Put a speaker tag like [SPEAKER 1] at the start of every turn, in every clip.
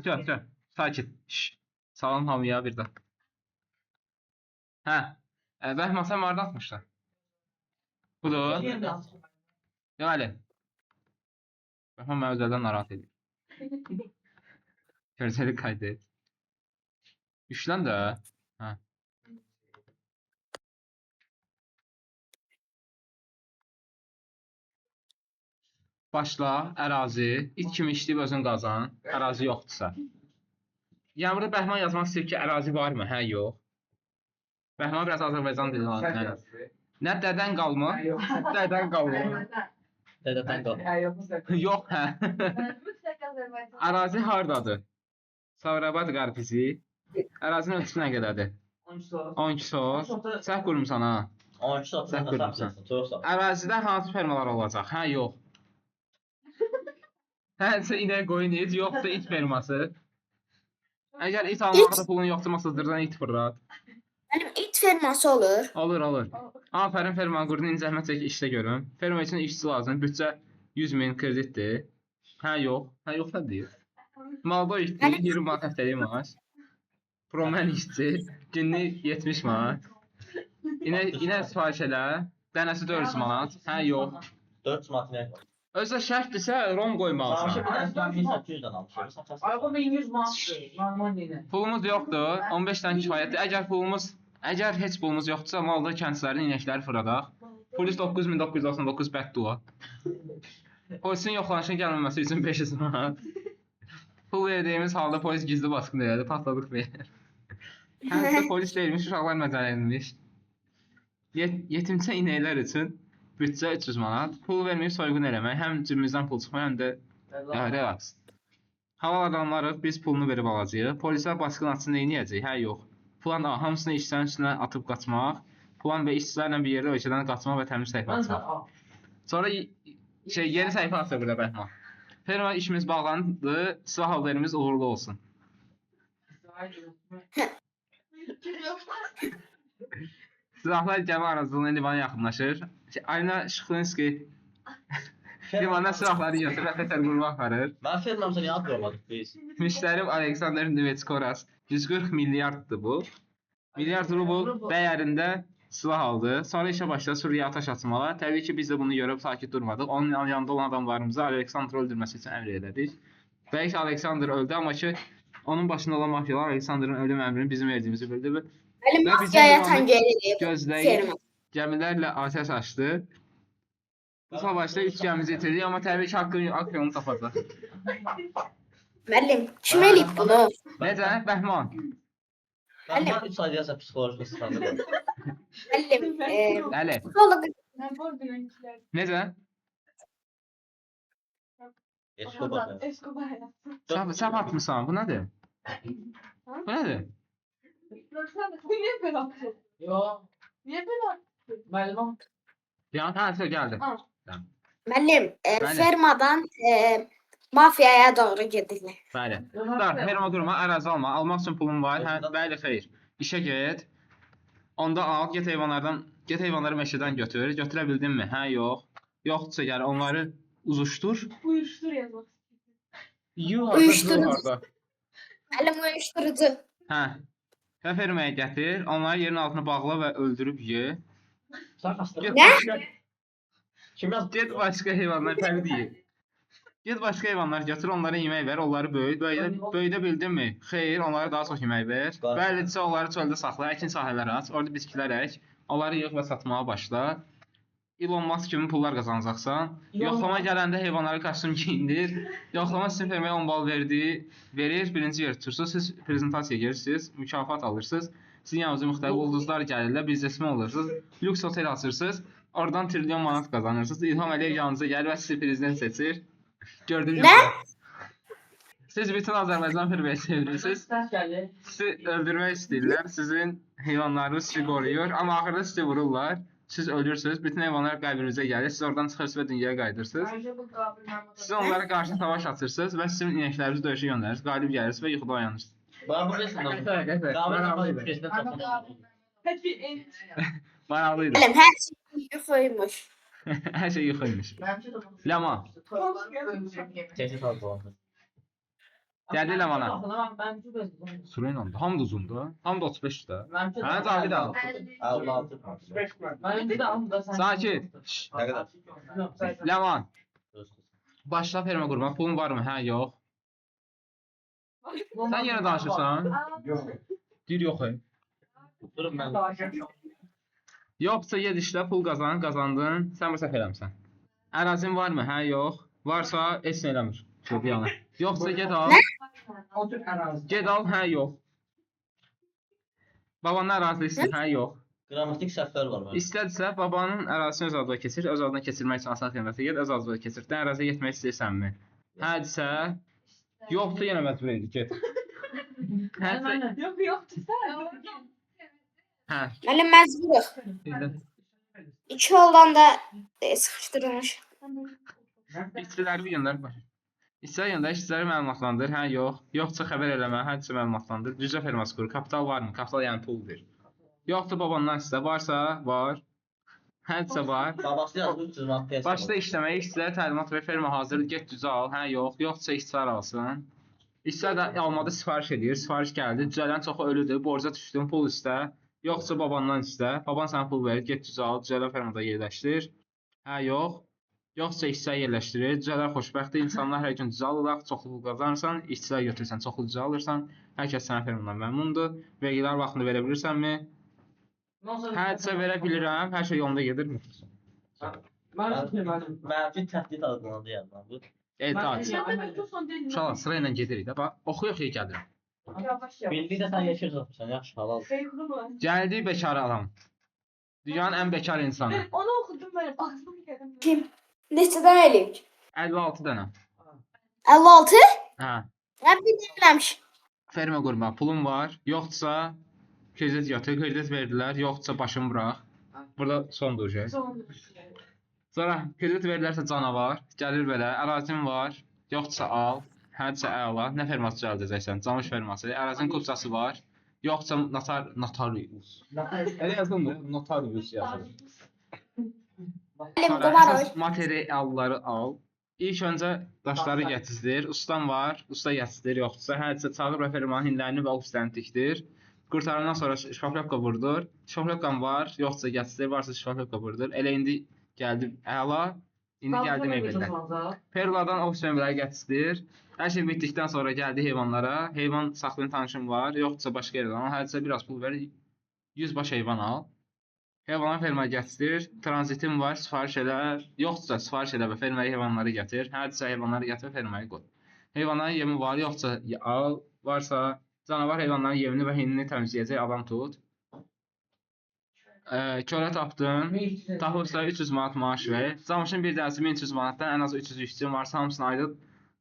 [SPEAKER 1] Can. Sakit. Şşş. Salam hamıya bir də. Hə. Bəhman sən harda atmışsan? Budur. Deməli. Bəhman mənə özeldən narahat edir. Görsəli qaydı et. Üçlən də. Hə. Başla, ərazi. İt kimi işləyib özün qazan. Ərazi yoxdursa. Yəni burada Bəhman yazmaq istəyir ki, ərazi varmı? Hə, yox. Bəhman biraz Azərbaycan dili lazımdır. Nə dədən qalma? Dədən qalma.
[SPEAKER 2] Dədədən qalma.
[SPEAKER 1] Yox, hə. Ərazi hardadır? Savrabad qarpizi. Ərazinin ölçüsü nə qədərdir? 12 sot. Səhv qurmuşsan ha.
[SPEAKER 2] 12 saat
[SPEAKER 1] Səhv qurmuşsan. Ərazidə hansı fermalar olacaq? Hə, yox. Hə, inək qoyun it, yoxsa it ferması. Əgər it almaqda pulun yoxdursa sızdırdan it fırlat.
[SPEAKER 3] Mənim it ferması olur.
[SPEAKER 1] Olur. Afərin fermanı qurdun, zəhmət çək işlə görüm. Ferma üçün işçi lazım, bütçə 100.000 kreditdir. Hə, yox. Hə, yox nə deyir? Malda işçi, 20 manat həftəlik maaş. Promen işçi, günlük 70 manat. İnə sifariş elə, dənəsi 400 manat. Hə, yox.
[SPEAKER 2] 400 manat nə?
[SPEAKER 1] Özdə şərtdirsə, rom qoymalısan.
[SPEAKER 2] Ben 1800'den almışım.
[SPEAKER 4] Araba 1100 manatdır, normal deyil.
[SPEAKER 1] Pulumuz yoxdur, 15-dən kifayətdir. Əgər heç pulumuz yoxdursa, malda kəndçilərin inəkləri fıradaq. Polis 9999 bəddua. Polisin yoxlanışına gəlməməsi üçün 500 manat. Pul verdiyimiz halda polis gizli baskın elədi, patladıq verir. Həmçə polis deyilmiş, uşaqlar məcələnilmiş. Yetimçə inəklər üçün bütçə 300 manat. Pul verməyib soyğun eləmək, həm cibimizdən pul çıxmaq, həm də relaks. Halal adamlarıq, biz pulunu verib alacağıq. Polislər baskın açsın, neyniyəcək? Hə, yox. Plan A, hamısını işçilərin üstünə atıb qaçmaq. Plan B, işçilərlə bir yerdə ölkədən qaçmaq və təmiz səhifə açmaq. Sonra yeni səhifə açır burada Bəhman. Ferma işimiz bağlandı, silah hallarımız uğurlu olsun. Silahlar gəmi aracılığına limana yaxınlaşır. Ayna Şıxlinski limana silahları götürür və tətər qurma aparır.
[SPEAKER 2] Ben firmamıza niye atlamadıq biz?
[SPEAKER 1] Müştərim Aleksandr Nivetskoras 140 milyarddır bu. Milyard rubl dəyərində silah aldı. Sonra işə başladı Suriya ataş açmalar. Təbii ki biz də bunu görüb sakit durmadıq. Onun yanında olan adamlarımıza Aleksandr öldürməsi üçün əmr elədik. Belki Aleksandr öldü, amma ki onun başında olan mafiyalar Aleksandrın ölüm əmrini bizim verdiyimizi bildi.
[SPEAKER 3] Mənim mafiyaya təngəl edib.
[SPEAKER 1] Gözləyib gəmilərlə atəş açdı. Bu savaşda 3 gəmimizi itirdik, amma təbii ki haqqı yolunu tapacaq.
[SPEAKER 3] Müəllim, kim eləyib bunu?
[SPEAKER 1] Necə? Bəhman.
[SPEAKER 2] Ben 3 ay deyəsə psixolojik sıxandı.
[SPEAKER 3] Müəllim,
[SPEAKER 1] Əli.
[SPEAKER 3] psixoloq
[SPEAKER 1] Necə?
[SPEAKER 2] Eskobar.
[SPEAKER 1] Səhv atmısan. Bu nədir? Bu nədir?
[SPEAKER 4] Niye böyle yaptın? Yok. Niye böyle yaptın? Melman.
[SPEAKER 1] Ya, hə, gəldi.
[SPEAKER 3] müəllim,
[SPEAKER 1] Bəli.
[SPEAKER 3] fermadan mafiyaya doğru gedirlər.
[SPEAKER 1] Bəli. Ferma qurma, ərazi alma. Almaq üçün pulun var. Hə, bəli, xeyr. İşə get. Onda al, get heyvanları meşədən götür. Götürə bildinmi? Hə, yox. Yoxdursa gəl, onları uzuşdur.
[SPEAKER 4] Uyuştur yazmak.
[SPEAKER 3] Uyuşturucu. Müəllim, uyuşturucu.
[SPEAKER 1] Hə. Və fermaya gətir. Onları yerin altına bağla və öldürüb ye.
[SPEAKER 2] Kim yazdı?
[SPEAKER 1] Get başqa heyvanlar fərqli deyil. Get başqa heyvanlar götür, onlara yemək ver, onları böyüt. Böyüdə bildinmi? Xeyr, onlara daha çox yemək ver. Bəlidirsə onları çöldə saxla, əkin sahələri aç, orada bitkilər ək. Onları yığ və satmağa başla. Elon Musk kimi pullar qazanacaqsan. Yoxlama gələndə heyvanlara kostyum giyindir. Yoxlama sizin fermaya 10 bal verir, birinci yer tutursunuz. Siz prezentasiya girirsiniz, mükafat alırsınız. Sizin yanınıza müxtəlif ulduzlar gəlirlər, biznesmen olursunuz. Lüks otel açırsınız. Oradan trilyon manat qazanırsınız. İlham Əliyev yanınıza gəlir və sizi prezident seçir. Gördüyünüz gibi. Siz bütün Azərbaycan firmaya çevirirsiniz. Sizi öldürmək istəyirlər. Sizin heyvanlarınız sizi qoruyur. Amma axırda sizi vururlar. Siz ölürsünüz. Bütün heyvanlar qəlbinizə gəlir. Siz oradan çıxırsınız və dünyaya qayıdırsınız. Siz onlara qarşı savaş açırsınız və sizin inəklərinizi döyüşə göndərirsiniz. Qalib gəlirsiniz və yuxuda oyanırsınız.
[SPEAKER 2] Ben bu resimden. Davranamadım. Prezident toplamadım.
[SPEAKER 4] Hep bir en.
[SPEAKER 1] Maraqlıydı.
[SPEAKER 3] Müəllim, hər şey yuxuymuş.
[SPEAKER 1] Hər şey yuxuymuş. Lama.
[SPEAKER 2] Tehdit aldı.
[SPEAKER 1] Gəldi Ləmana.
[SPEAKER 2] Ben çok özledim.
[SPEAKER 1] Sürəylə oldu. Hamı da uzundur. Hamı da 35 də.
[SPEAKER 2] Ben çok
[SPEAKER 1] Hə, Cavid al.
[SPEAKER 5] 56.
[SPEAKER 2] Ben bir de aldım sen.
[SPEAKER 1] Sakit. Şşş,
[SPEAKER 5] Ne kadar?
[SPEAKER 1] Ləman. Başla ferma qurma. Pulun varmı? Hə, yox. Sən yenə danışırsan? Deyir yox.
[SPEAKER 5] Durun ben.
[SPEAKER 1] Yoxsa yed işlə, pul qazan, qazandın. Sən bu səhv eləmisən. Ərazin varmı? Hə, yox. Varsa heç nə eləmir. Şöyle yana. Yoxsa get al.
[SPEAKER 2] Otur arazi.
[SPEAKER 1] Get al, hə, yox. Babanın ərazisisin, hə, yox.
[SPEAKER 5] Gramatik səhvlər var mənim.
[SPEAKER 1] İstədirsə, babanın ərazisini öz adına keçir. Öz adına keçirmək üçün asan xidmətə get, öz adına keçir. Sən əraziyə getmək istəyirsənmi? Hədirsə, yoxsa yenə məcbur edir, get. Hədsə,
[SPEAKER 4] Yok yok. Sen.
[SPEAKER 1] hə.
[SPEAKER 3] Müəllim məcburuq.
[SPEAKER 1] Bildim.
[SPEAKER 3] İki yoldan da sıxışdırılmış.
[SPEAKER 1] İşçiləri bir göndər baş. İşçiləri göndər, işçiləri məlumatlandır. Hə, yox. Yoxsa xəbər eləmə, hədisə məlumatlandır. Düzə ferması qur. Kapital varmı? Kapital yəni puldur. Yoxsa babandan istə, varsa var. Hədisə var.
[SPEAKER 5] Babası yazdı 300 manat piyasa.
[SPEAKER 1] Başda işləməyə işçilərə təlimat və ferma hazır. Get düzə al. Hə, yox. Yoxsa işçilər alsın. İşçilər də almada sifariş edir. Sifariş gəldi. Düzələn çoxu ölüdür. Borca düşdün, pul istə. Yoxsa babandan istə. Baban sənə pul verir. Get düzə al. Düzələn fermada yerləşdir. Hə, yox. Yoxsa işçilər yerləşdirir. Düzələr xoşbəxtdir. İnsanlar hər gün düzə alırlar. Çoxlu pul qazanırsan. İşçilər götürürsən, çoxlu düzə alırsan. Hər kəs sənin fermandan məmnundur. Vergilər vaxtında verə bilirsənmi? Hədisə verə bilirəm. Hər şey yolunda gedir.
[SPEAKER 5] Mənfi təhdid adına deyirəm bu.
[SPEAKER 1] Etaat.
[SPEAKER 4] Sen de tutuyorsun değil mi?
[SPEAKER 1] Uşaqlar sırayla gedirik də. Bax, oxuya-oxuya gəlirəm.
[SPEAKER 4] Yavaş yavaş.
[SPEAKER 5] Bildi də sən yaşayırsan, yaxşı halal.
[SPEAKER 4] Kayıklı mı?
[SPEAKER 1] Gəldi bekar adam. Dünyanın ən bekar insanı.
[SPEAKER 4] Ben onu okudum benim. Aklım geldi.
[SPEAKER 3] Kim? Neçədən eləyik?
[SPEAKER 1] 56 dənə.
[SPEAKER 3] 56?
[SPEAKER 1] Hə.
[SPEAKER 3] Mən bir eləmiş.
[SPEAKER 1] Ferma qurma, pulun var. Yoxsa kredit yatır, kredit verdilər. Yoxsa başını burax. Burada son duracaq. Sonra kredit verilərsə canavar. Gəlir belə, ərazin var. Yoxsa al. Hədisə əla. Nə ferması düzəldəcəksən? Camış ferması. Ərazin kupçası var. Yoxsa notarius. Elə yazılır mı? Notarius yazılır.
[SPEAKER 3] Müəllim
[SPEAKER 1] Sonra
[SPEAKER 3] qovar
[SPEAKER 1] əsas materialları al. İlk öncə daşları gətizdir. Ustan var, usta gətizdir, yoxsa hədisə çağır və fermanın hinlərini və ofislərini tikdir. Qurtarandan sonra şifaflyoka vurdur. Şifaflyokan var, yoxsa gətizdir, varsa şifaflyoka vurdur. Elə indi gəldi əla. İndi gəldi mebellər. Perladan ofis mebelləri gətizdir. Hər şey bitdikdən sonra gəldi heyvanlara. Heyvan saxlayan tanışım var, yoxsa başqa yerdən al. Hədisə biraz pul ver, 100 baş heyvan al. Heyvanları fermaya gətir, tranzitin var, sifariş elə, yoxsa sifariş elə və fermaya heyvanları gətir. Hədisə heyvanları gətir, fermaya qoy. Heyvanların yemi var, yoxsa al, varsa canavar heyvanların yemini və hinini təmizləyəcək adam tut. Kölə tapdın, tapırsa 300 manat maaş ver. Camışın bir dənəsi 1300 manatdan ən az 300 işçin varsa hamısını ayda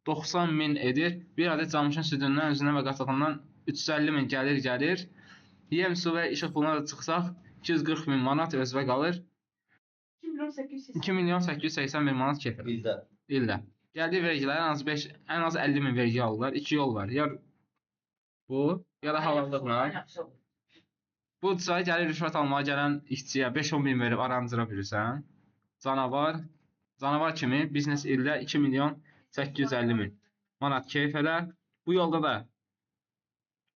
[SPEAKER 1] 90 min edir. Bir adet camışın südündən, özündən və qatığından 350 min gəlir. Yem, su və işıq puluna da çıxsaq 240 min manat özvə qalır. 2 milyon 880 min manat kefir.
[SPEAKER 5] Bizdə.
[SPEAKER 1] İldə. Gəldiyi vergilər ən az 50 min vergi alırlar. İki yol var. Ya bu, ya da halallıqla. Bu sayı gəlir rüşvət almağa gələn işçiyə 5-10 min verib arandıra bilirsən. Canavar kimi biznes ildə 2 milyon 850 min manat keyf edər. Bu yolda da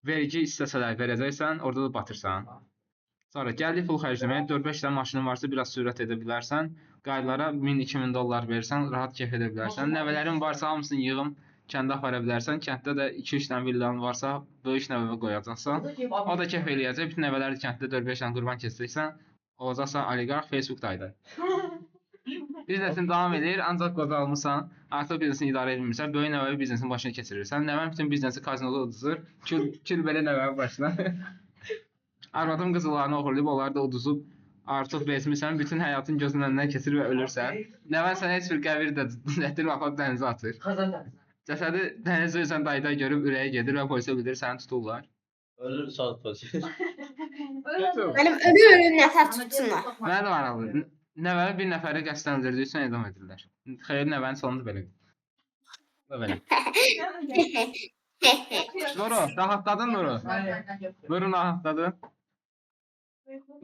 [SPEAKER 1] vergi istəsələr verəcəksən, orada da batırsan. Sonra gəldi pul xərcləməyə, 4-5 dənə maşının varsa biraz sürət edə bilərsən. Qaydalara 1000-2000 dollar verirsən, rahat keyf edə bilərsən. Nəvələrin varsa hamısını yığım, kəndə apara bilərsən. Kənddə də 2-3 dənə villan varsa, böyük nəvəvə qoyacaqsan. O da keyf eləyəcək. Bütün nəvələri kənddə 4-5 dənə qurban keçəcəksən. Olacaqsan oliqarx, Facebook'daydı. Biznesin davam edir, ancaq qocalmısan, artıq biznesini idarə edilmirsən, böyük nəvəvi biznesin başına keçirirsən. Nəvəm bütün biznesi kazinoda uduzur, kül belə nəvəvi başına. Arvadım qızıllarını oxurlayıb, onları da uduzub, artıq bezmirsən, bütün həyatın gözünün önündən keçir və ölürsən. Nəvən sənə heç bir qəvir də gətirib apaq dənizə atır. Cəsədi dənizə üzən dayda görüb ürəyə gedir və polisə bildirir, səni tuturlar.
[SPEAKER 5] Ölür sonra polis.
[SPEAKER 3] Mənim ölü nəfər tutsunlar.
[SPEAKER 1] Mənə də maraqlıdır. Nəvəni bir nəfəri qəsdən öldürdüyü üçün edam edirlər. Xeyr, nəvənin sonunda belə. Belə. Nuru, rahatladın Nuru. Nuru rahatladı.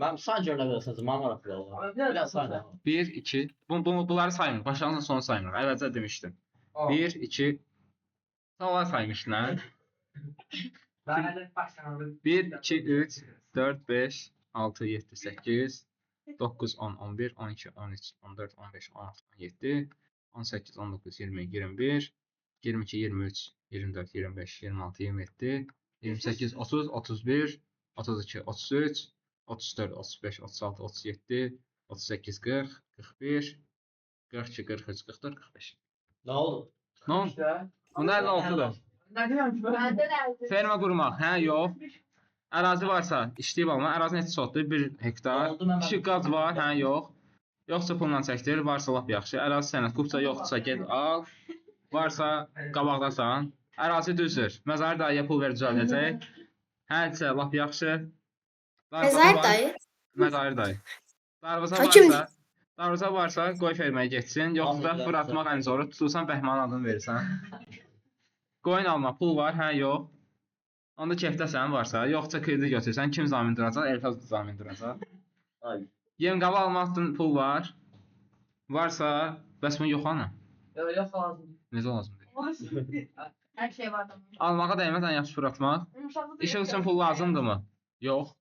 [SPEAKER 5] Mən sadəcə örnək verəsəz, mənə maraqlı olur. Biraz sayda.
[SPEAKER 1] 1, 2. Bunları saymır. Başlanğıcın sonu saymır. Əvvəlcə demişdim. 1, 2, Sonra saymışlar.
[SPEAKER 2] Ben başlamadım.
[SPEAKER 1] 1, 2, 3, 4, 5, 6, 7, 8, 9, 10, 11, 12, 13, 14, 15, 16, 17, 18, 19, 20, 21, 22, 23, 24, 25, 26, 27, 28, 30, 31, 32, 33, 34, 35, 36, 37, 38, 40, 41, 42, 43, 44, 45.
[SPEAKER 5] Ne oldu?
[SPEAKER 1] Ne oldu?
[SPEAKER 2] İşte.
[SPEAKER 1] Bunlar 56'dır.
[SPEAKER 2] Ne diyorum ki ben?
[SPEAKER 4] Bende nerede?
[SPEAKER 1] Ferma qurmaq, hə, yox. Ərazi varsa işləyib alma. Ərazi neçə çoxdur? 1 hektar.
[SPEAKER 5] Oldu, mən
[SPEAKER 1] Kiçik qaz var, hə, yox. Yoxsa pulla çəkdir, varsa lap yaxşı. Ərazi sənət qupsa yoxdursa get al. Varsa qabaqdasan. Ərazi düzdür. Məzarı dayıya pul ver düzəldəcək. Hərsə lap yaxşı.
[SPEAKER 3] Məzar dayı.
[SPEAKER 1] Məzarı dayı. Darvaza
[SPEAKER 3] Hakim.
[SPEAKER 1] varsa, darvaza varsa qoy ferməyə getsin. Yoxsa
[SPEAKER 5] Anladım.
[SPEAKER 1] fıratmaq ən zoru. Tutulsan Bəhmanın adını verirsən. Qoyun alma, pul var, hə, yox. Onda kefdəsən varsa, yoxsa kredi götürsən, kim zamin duracaq? Elfaz zamin duracaq.
[SPEAKER 5] Ay.
[SPEAKER 1] Yem qaba almaq üçün pul var. Varsa, bəs bunu yox ana.
[SPEAKER 2] Öyle lazım.
[SPEAKER 1] Necə lazımdır?
[SPEAKER 4] Her şey var tamam.
[SPEAKER 1] Almağa dəyməz ən yaxşı fıratmaq.
[SPEAKER 4] Yumuşaklık
[SPEAKER 1] İşıq üçün pul lazımdırmı? Yox.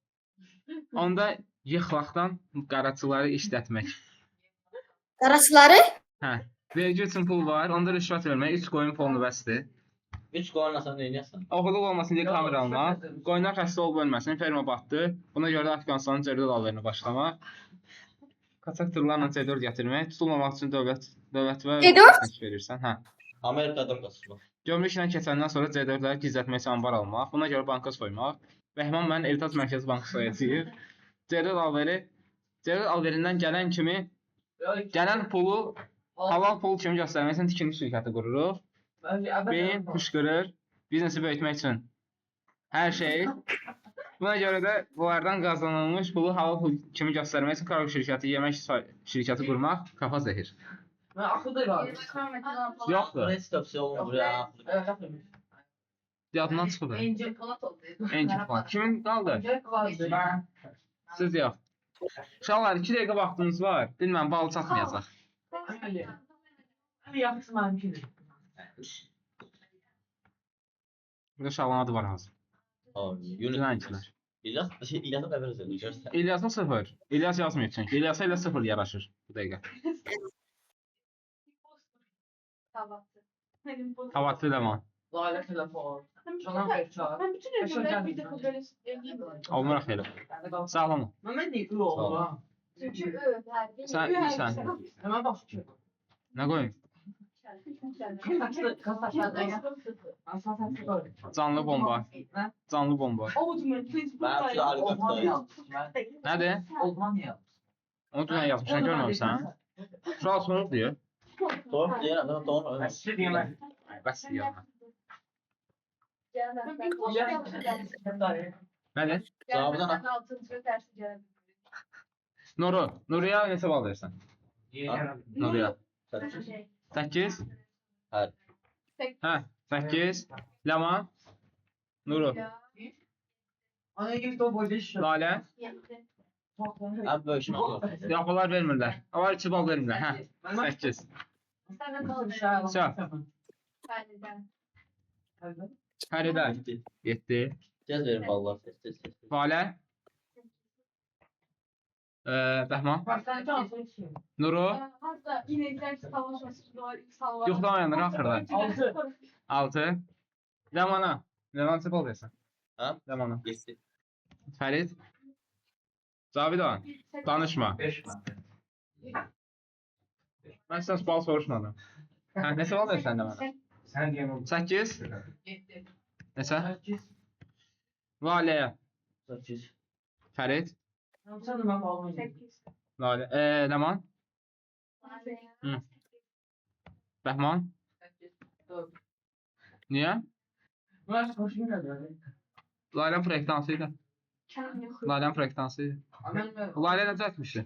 [SPEAKER 1] Onda yıxlaqdan qaraçıları işlətmək.
[SPEAKER 3] Qaraçıları?
[SPEAKER 1] Hə. Vergi üçün pul var, onda rüşvət vermək 3 qoyun pulunu bəsdir.
[SPEAKER 5] 3 qoyunla sən neynəyəsən?
[SPEAKER 1] Oxuluq olmasın deyə kamera almaq. Qoyunlar xəstə olub ölməsin, ferma batdı. Buna görə də Afqanistanın C4 alverini başlamaq. Qaçaq tırlarla C4 gətirmək, tutulmamaq üçün dövlət və
[SPEAKER 3] C4?
[SPEAKER 1] təklif verirsən. Hə.
[SPEAKER 5] Amerikada qaçırmaq.
[SPEAKER 1] Gömrüklə keçəndən sonra C4-ləri gizlətmək üçün anbar almaq. Buna görə banka soymaq. Bəhman mənim Eltaz Mərkəzi Bankı soyacağıq. C4 alverindən gələn kimi, gələn pulu halal pul kimi göstərmək üçün tikili şirkəti qururuq. Beyin fışqırır, biznesi böyütmək üçün hər şey. Buna görə də bunlardan qazanılmış pulu halal pul kimi göstərmək üçün kargo şirkəti, yemək şirkəti qurmaq kafa zehir.
[SPEAKER 2] Ben akılda var.
[SPEAKER 1] Yoxdur.
[SPEAKER 5] Heç tövsiyə olmur ya.
[SPEAKER 1] Yadından çıxıb.
[SPEAKER 4] Encil polat oldu.
[SPEAKER 1] Encik falan. Kimin qaldı? Siz yox. Uşaqlar 2 dəqiqə vaxtınız var. Bilməm, bal çatmayacaq.
[SPEAKER 2] Yaxşı mənimkidir.
[SPEAKER 1] Burada uşaqların adı var hazır. Yunançılar.
[SPEAKER 5] İlyas'a da verirsən, görsən.
[SPEAKER 1] İlyas'a 0. İlyas yazmıyor çünki. İlyas'a ilə 0 yaraşır bu dəqiqə.
[SPEAKER 4] Tavatı.
[SPEAKER 1] Havatlı Leman.
[SPEAKER 2] Lale telefon.
[SPEAKER 4] Ben bütün ürünleri bir defa böyle
[SPEAKER 1] Olmuraq elə. Sağ olun.
[SPEAKER 2] Mehmet ne iyi oldu ha.
[SPEAKER 4] Çünkü
[SPEAKER 1] Sən sən.
[SPEAKER 2] Hemen başlıyor.
[SPEAKER 1] Nə qoyum? Canlı bomba. Canlı bomba.
[SPEAKER 5] Ben şu helikopterdayım.
[SPEAKER 1] Nədir?
[SPEAKER 2] Almanya.
[SPEAKER 1] Onu dünən yazmışsan, görməmişsən? Uşaq sorub deyir.
[SPEAKER 5] Doğru deyirəm, ben doğru.
[SPEAKER 1] Bəs deyirəm. Nədir?
[SPEAKER 5] Cavabdan
[SPEAKER 1] Nuru. Nuruya neçə bal verirsən? Nuruya. 8.
[SPEAKER 5] Hə.
[SPEAKER 1] Hə, 8. Leman. Nuru.
[SPEAKER 2] Ana gibi de boyda iş.
[SPEAKER 1] Lalə.
[SPEAKER 5] Ən böyük işim yox.
[SPEAKER 1] Yox, onlar vermirlər. Onlar 2 bal vermirlər. Hə, 8. Fəridə. 7.
[SPEAKER 5] Tez verin ballar. Tez.
[SPEAKER 1] Valə. Bəhman. Nuru.
[SPEAKER 4] Hatta inekler savaşması savaş.
[SPEAKER 1] Yoxlamayanlar axırda. 6. Ləmana. Ləman neçə bal verirsən?
[SPEAKER 5] Hə?
[SPEAKER 1] Ləmana.
[SPEAKER 5] 7.
[SPEAKER 1] Fərid. Cavidan. Danışma.
[SPEAKER 2] 5.
[SPEAKER 1] Mən sizdən bal soruşmadım. Hə, neçə bal verirsən Ləmana?
[SPEAKER 2] Sen diyemem.
[SPEAKER 1] 8.
[SPEAKER 4] 7.
[SPEAKER 1] Neçə?
[SPEAKER 2] 8.
[SPEAKER 1] Valəyə.
[SPEAKER 5] 8.
[SPEAKER 1] Fərid.
[SPEAKER 2] Sen de ben almayacağım.
[SPEAKER 4] 8.
[SPEAKER 1] Lalə. Ləman. Hı. Bəhman.
[SPEAKER 2] 4.
[SPEAKER 1] Niyə?
[SPEAKER 2] Ben koşmayayım da böyle.
[SPEAKER 1] Laylan proyekti hansıydı? Laylan proyekti hansıydı? Layla necə etmişdi?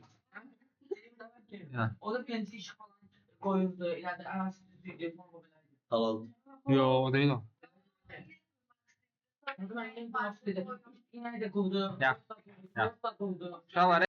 [SPEAKER 2] O da pensi iş falan koyuldu. Yani arasında bir telefon koyuldu.
[SPEAKER 5] Halal.
[SPEAKER 1] Yo, o deyil o.
[SPEAKER 2] Yine de kurdu.
[SPEAKER 1] Ya.
[SPEAKER 2] Kurdu.
[SPEAKER 1] Uşaqlar